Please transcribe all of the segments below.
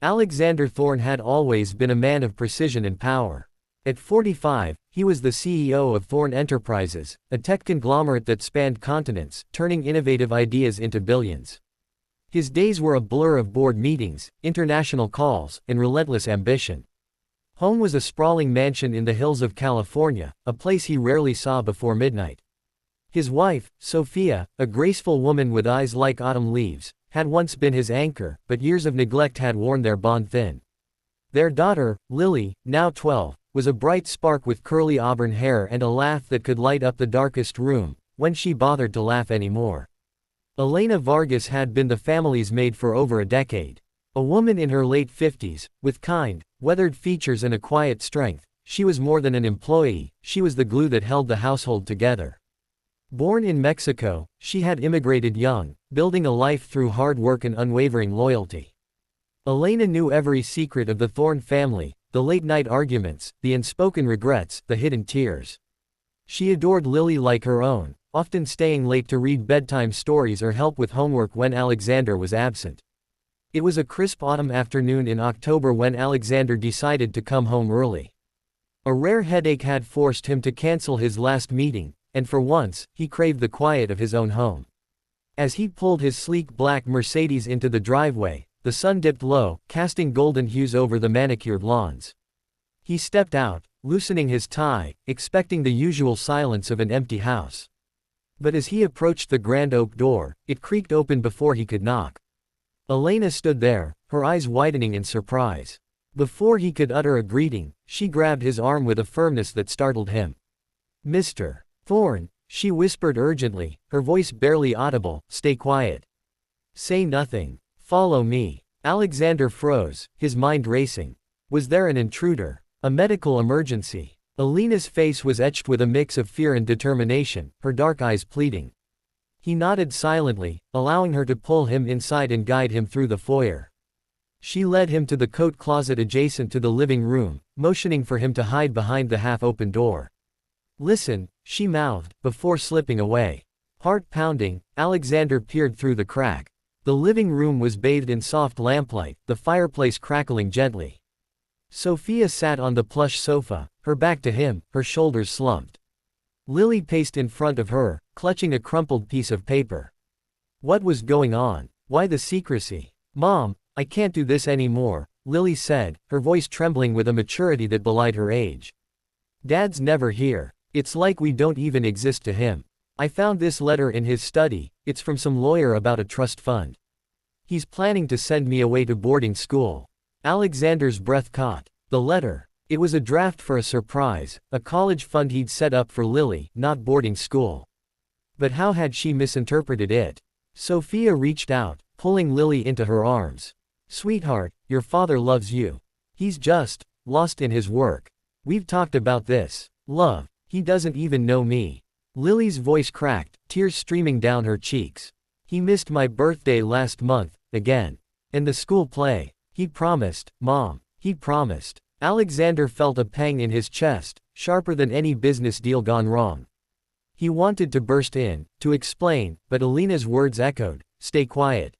Alexander Thorne had always been a man of precision and power. At 45, he was the CEO of Thorne Enterprises, a tech conglomerate that spanned continents, turning innovative ideas into billions. His days were a blur of board meetings, international calls, and relentless ambition. Home was a sprawling mansion in the hills of California, a place he rarely saw before midnight. His wife, Sophia, a graceful woman with eyes like autumn leaves, had once been his anchor, but years of neglect had worn their bond thin. Their daughter, Lily, now 12, was a bright spark with curly auburn hair and a laugh that could light up the darkest room, when she bothered to laugh anymore. Elena Vargas had been the family's maid for over a decade. A woman in her late 50s, with kind, weathered features and a quiet strength, she was more than an employee, she was the glue that held the household together. Born in Mexico, she had immigrated young, building a life through hard work and unwavering loyalty. Elena knew every secret of the Thorne family, the late-night arguments, the unspoken regrets, the hidden tears. She adored Lily like her own, often staying late to read bedtime stories or help with homework when Alexander was absent. It was a crisp autumn afternoon in October when Alexander decided to come home early. A rare headache had forced him to cancel his last meeting, and for once, he craved the quiet of his own home. As he pulled his sleek black Mercedes into the driveway, the sun dipped low, casting golden hues over the manicured lawns. He stepped out, loosening his tie, expecting the usual silence of an empty house. But as he approached the grand oak door, it creaked open before he could knock. Elena stood there, her eyes widening in surprise. Before he could utter a greeting, she grabbed his arm with a firmness that startled him. "Mr. Thorne," she whispered urgently, her voice barely audible, "stay quiet. Say nothing. Follow me." Alexander froze, his mind racing. Was there an intruder? A medical emergency? Elena's face was etched with a mix of fear and determination, her dark eyes pleading. He nodded silently, allowing her to pull him inside and guide him through the foyer. She led him to the coat closet adjacent to the living room, motioning for him to hide behind the half-open door. "Listen," she mouthed, before slipping away. Heart pounding, Alexander peered through the crack. The living room was bathed in soft lamplight, the fireplace crackling gently. Sophia sat on the plush sofa, her back to him, her shoulders slumped. Lily paced in front of her, clutching a crumpled piece of paper. What was going on? Why the secrecy? "Mom, I can't do this anymore," Lily said, her voice trembling with a maturity that belied her age. "Dad's never here. It's like we don't even exist to him. I found this letter in his study, it's from some lawyer about a trust fund. He's planning to send me away to boarding school." Alexander's breath caught. The letter. It was a draft for a surprise, a college fund he'd set up for Lily, not boarding school. But how had she misinterpreted it? Sophia reached out, pulling Lily into her arms. "Sweetheart, your father loves you. He's just lost in his work. We've talked about this. Love. He doesn't even know me." Lily's voice cracked, tears streaming down her cheeks. "He missed my birthday last month, again. And the school play. He promised, Mom. He promised." Alexander felt a pang in his chest, sharper than any business deal gone wrong. He wanted to burst in, to explain, but Elena's words echoed, "Stay quiet.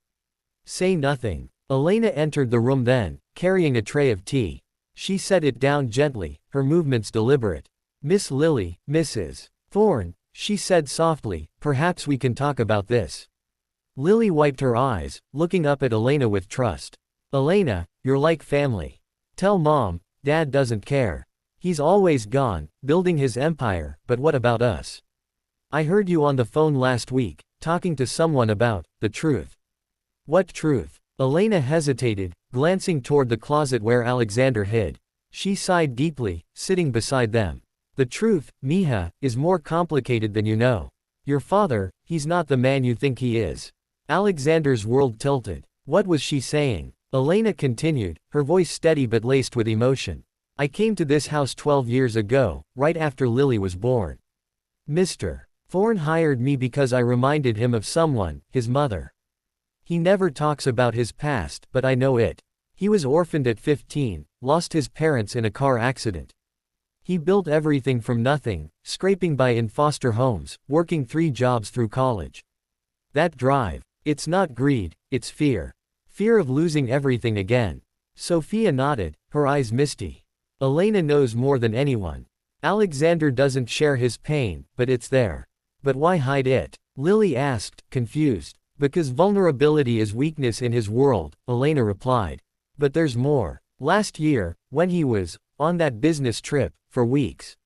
Say nothing." Elena entered the room then, carrying a tray of tea. She set it down gently, her movements deliberate. "Miss Lily, Mrs. Thorne," she said softly, "perhaps we can talk about this." Lily wiped her eyes, looking up at Elena with trust. "Elena, you're like family. Tell Mom, Dad doesn't care. He's always gone, building his empire, but what about us? I heard you on the phone last week, talking to someone about the truth." "What truth?" Elena hesitated, glancing toward the closet where Alexander hid. She sighed deeply, sitting beside them. "The truth, mija, is more complicated than you know. Your father, he's not the man you think he is." Alexander's world tilted. What was she saying? Elena continued, her voice steady but laced with emotion. "I came to this house 12 years ago, right after Lily was born. Mr. Thorne hired me because I reminded him of someone, his mother. He never talks about his past, but I know it. He was orphaned at 15, lost his parents in a car accident. He built everything from nothing, scraping by in foster homes, working 3 jobs through college. That drive. It's not greed, it's fear. Fear of losing everything again. Sophia nodded, her eyes misty. Elena knows more than anyone. Alexander doesn't share his pain, but it's there. But why hide it? Lily asked, confused. Because vulnerability is weakness in his world, Elena replied. But there's more. Last year, when he was on that business trip, for weeks.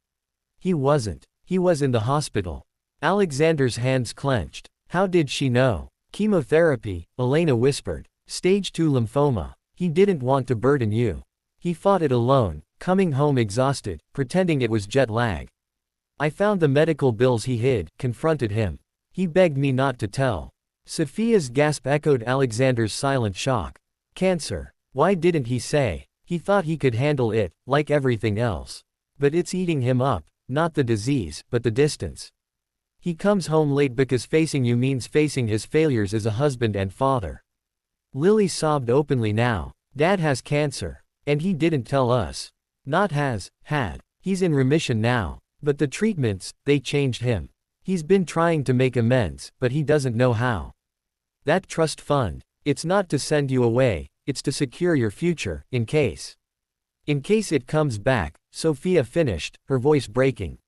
He wasn't. He was in the hospital. Alexander's hands clenched. How did she know? Chemotherapy, Elena whispered. Stage 2 lymphoma. He didn't want to burden you. He fought it alone, coming home exhausted, pretending it was jet lag. I found the medical bills he hid, confronted him. He begged me not to tell. Sophia's gasp echoed Alexander's silent shock. Cancer. Why didn't he say? He thought he could handle it, like everything else. But it's eating him up, not the disease, but the distance. He comes home late because facing you means facing his failures as a husband and father. Lily sobbed openly now. Dad has cancer. And he didn't tell us. Not has, had. He's in remission now. But the treatments, they changed him. He's been trying to make amends, but he doesn't know how. That trust fund, it's not to send you away, it's to secure your future, in case. In case it comes back, Sophia finished, her voice breaking.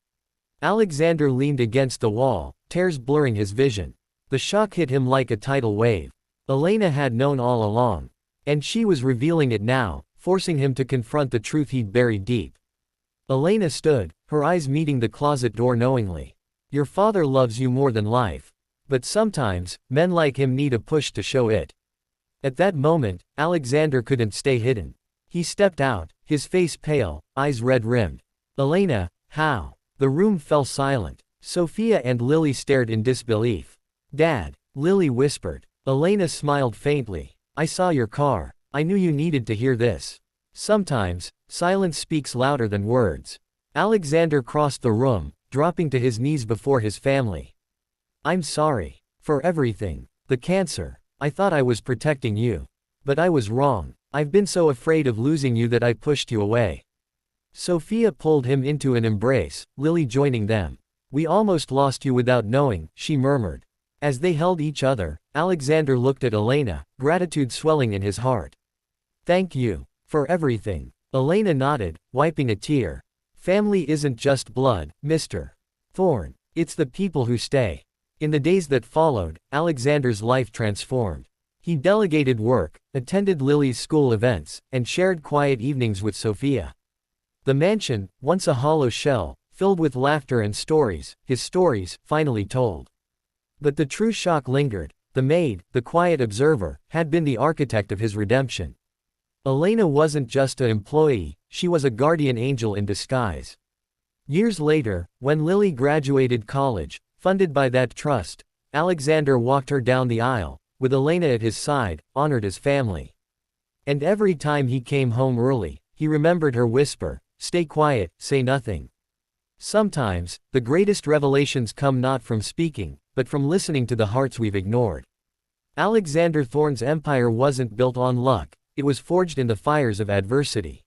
Alexander leaned against the wall, tears blurring his vision. The shock hit him like a tidal wave. Elena had known all along. And she was revealing it now, forcing him to confront the truth he'd buried deep. Elena stood, her eyes meeting the closet door knowingly. Your father loves you more than life. But sometimes, men like him need a push to show it. At that moment, Alexander couldn't stay hidden. He stepped out, his face pale, eyes red-rimmed. Elena, how? The room fell silent. Sophia and Lily stared in disbelief. Dad, Lily whispered. Elena smiled faintly. I saw your car. I knew you needed to hear this. Sometimes, silence speaks louder than words. Alexander crossed the room, dropping to his knees before his family. I'm sorry. For everything. The cancer. I thought I was protecting you. But I was wrong. I've been so afraid of losing you that I pushed you away. Sophia pulled him into an embrace, Lily joining them. We almost lost you without knowing, she murmured. As they held each other, Alexander looked at Elena, gratitude swelling in his heart. Thank you. For everything. Elena nodded, wiping a tear. Family isn't just blood, Mr. Thorne. It's the people who stay. In the days that followed, Alexander's life transformed. He delegated work, attended Lily's school events, and shared quiet evenings with Sophia. The mansion, once a hollow shell, filled with laughter and stories, his stories, finally told. But the true shock lingered. The maid, the quiet observer, had been the architect of his redemption. Elena wasn't just an employee, she was a guardian angel in disguise. Years later, when Lily graduated college, funded by that trust, Alexander walked her down the aisle, with Elena at his side, honored as family. And every time he came home early, he remembered her whisper, stay quiet, say nothing. Sometimes, the greatest revelations come not from speaking, but from listening to the hearts we've ignored. Alexander Thorne's empire wasn't built on luck, it was forged in the fires of adversity.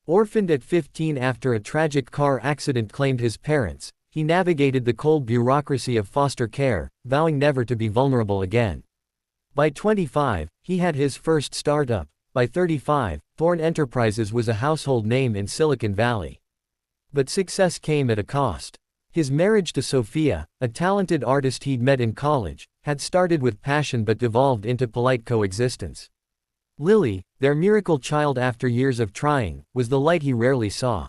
Orphaned at 15 after a tragic car accident claimed his parents, he navigated the cold bureaucracy of foster care, vowing never to be vulnerable again. By 25, he had his first startup. By 35, Thorne Enterprises was a household name in Silicon Valley. But success came at a cost. His marriage to Sophia, a talented artist he'd met in college, had started with passion but devolved into polite coexistence. Lily, their miracle child after years of trying, was the light he rarely saw.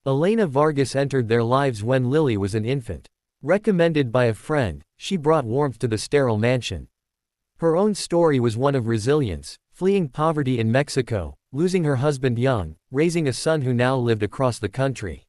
Elena Vargas entered their lives when Lily was an infant. Recommended by a friend, she brought warmth to the sterile mansion. Her own story was one of resilience, fleeing poverty in Mexico, losing her husband young, raising a son who now lived across the country.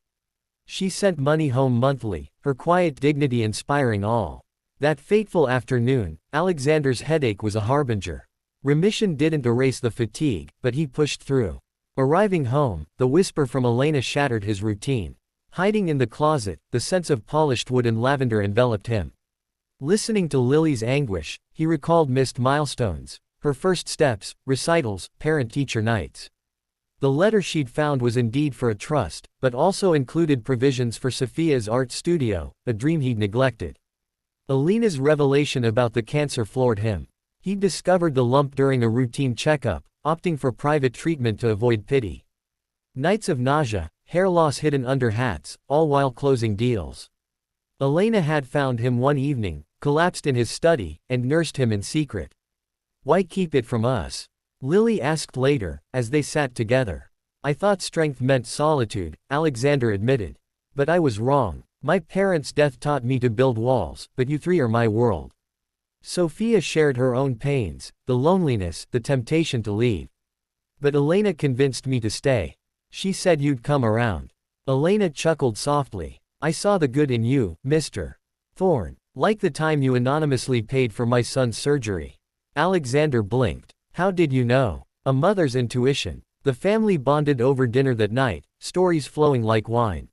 She sent money home monthly, her quiet dignity inspiring all. That fateful afternoon, Alexander's headache was a harbinger. Remission didn't erase the fatigue, but he pushed through. Arriving home, the whisper from Elena shattered his routine. Hiding in the closet, the sense of polished wood and lavender enveloped him. Listening to Lily's anguish, he recalled missed milestones, her first steps, recitals, parent-teacher nights. The letter she'd found was indeed for a trust, but also included provisions for Sophia's art studio, a dream he'd neglected. Elena's revelation about the cancer floored him. He'd discovered the lump during a routine checkup, opting for private treatment to avoid pity. Nights of nausea, hair loss hidden under hats, all while closing deals. Elena had found him one evening, collapsed in his study, and nursed him in secret. "Why keep it from us?" Lily asked later, as they sat together. "I thought strength meant solitude," Alexander admitted. "But I was wrong. My parents' death taught me to build walls, but you three are my world." Sophia shared her own pains, the loneliness, the temptation to leave. "But Elena convinced me to stay. She said you'd come around." Elena chuckled softly. "I saw the good in you, Mr. Thorne. Like the time you anonymously paid for my son's surgery." Alexander blinked. "How did you know?" "A mother's intuition." The family bonded over dinner that night, stories flowing like wine.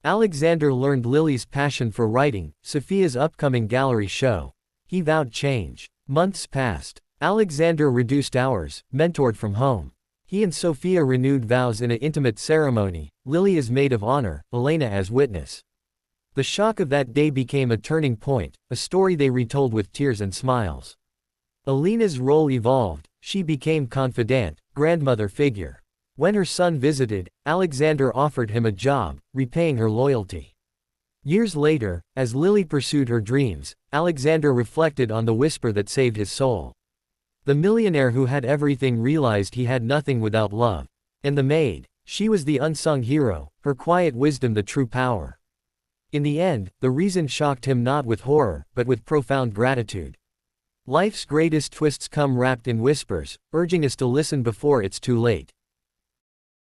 Alexander learned Lily's passion for writing, Sophia's upcoming gallery show. He vowed change. Months passed. Alexander reduced hours, mentored from home. He and Sophia renewed vows in an intimate ceremony, Lily as maid of honor, Elena as witness. The shock of that day became a turning point, a story they retold with tears and smiles. Elena's role evolved, she became confidant, grandmother figure. When her son visited, Alexander offered him a job, repaying her loyalty. Years later, as Lily pursued her dreams, Alexander reflected on the whisper that saved his soul. The millionaire who had everything realized he had nothing without love. And the maid, she was the unsung hero, her quiet wisdom the true power. In the end, the reason shocked him not with horror, but with profound gratitude. Life's greatest twists come wrapped in whispers, urging us to listen before it's too late.